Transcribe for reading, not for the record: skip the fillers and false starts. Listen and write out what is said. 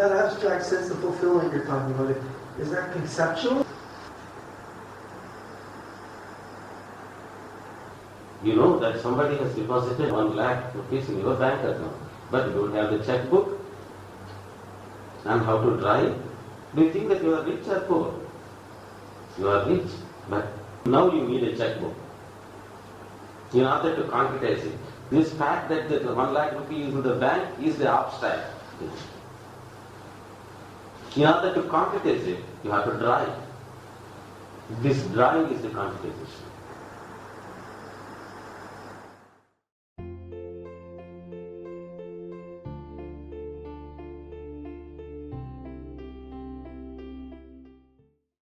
that abstract sense of fulfillment you're talking about, is that conceptual? You know that somebody has deposited 1 lakh rupees in your bank account, but you don't have the checkbook and how to draw it. Do you think that you are rich or poor? You are rich, but now you need a checkbook in order to concretize it. This fact that the 1 lakh rupees in the bank is the abstract. In order to concretize it, you have to draw it. This drawing is the concretization.